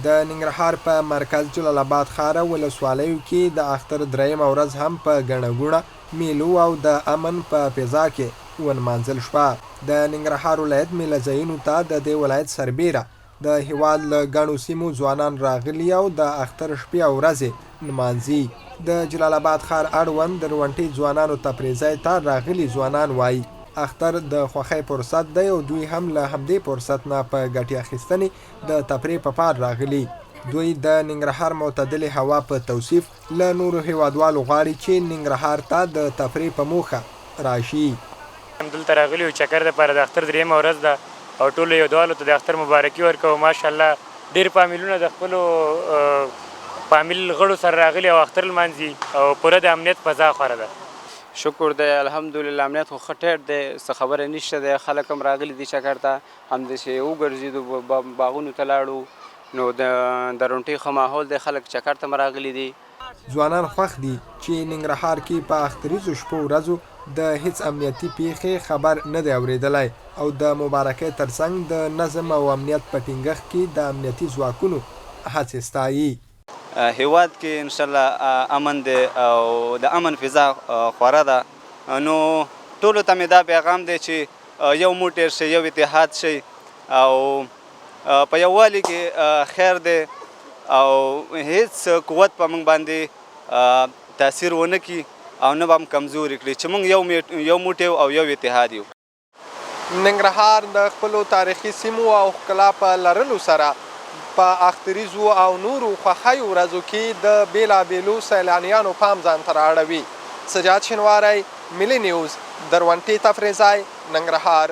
د ننګرهار په مرکز جلال آباد ښار ولسوالیو کې د اختر درېیمه ورځ هم په ګڼه ګوڼه میلو او د امن په فضا کې ونمانځل شوه. د ننګرهار ولایت میله ځایونو ته د دې ولایت سربیره د هیواد له ګڼو سیمو ځوانان راغلي او د اختر شپې او ورځې نمانځي. د جلال آباد ښار اړوند د رونټۍ ځوانانو تفریح ته راغلي ځوانان وایي اختر د خوښۍ فرصت دی او دوی هم له همدې فرصت نه په ګټې اخیستنې د تفریح په پار راغلي. دوی د ننګرهار معتدلې هوا په توصیف له نورو هیوادوالو غواړي چې ننګرهار ته د تفریح په موخه راشي. دلته راغلي یو چکر دپاره د اختر درېیمه ورځ ده او ټولو هیوادوالو ته د اختر مبارکي ورکوو. ماشاءالله ډېر فامیلونه د خپلو فامیل غړو سره راغلي او اختر لمانځي او پوره د امنیت فضا خوره ده. شکر دی الحمدلله امنیت خو ښه ټیټ دی څه خبره نشته دی. خلک هم راغلي دي چکر ته همداسې وګرځېدو باغونو ته لاړو نو د رونټۍ ښه ماحول دی خلک چکر ته هم راغلي دي. ځوانان خوښ دي چې ننګرهار کې په اختریزو شپو ورځو د هیڅ امنیتي پیښې خبر نه دی اورېدلی او د مبارکۍ ترڅنګ د نظم او امنیت په ټینګښت کې د امنیتي ځواکونو هڅې ستایي. هیواد کې انشاءالله امن دی او د امن فضا خوره ده نو ټولو ته مې دا پیغام دی چې یو موټی شئ یو اتحاد شئ او په یووالي کې خیر دی او هیڅ قوت په موږ باندې تاثیر ونه کړي او نه به هم کمزوري کړي چې موږ یو موټی او یو اتحاد یو. ننګرهار د خپلو تاریخي سیمو او ښکلا په لرلو سره په اختریزو او نورو خوښیو ورځو کې د بیلابیلو سیلانیانو پام ځان ته رااړوي. سجاد شینواری، ملي نیوز، د رونټۍ تفریح ځای، ننګرهار.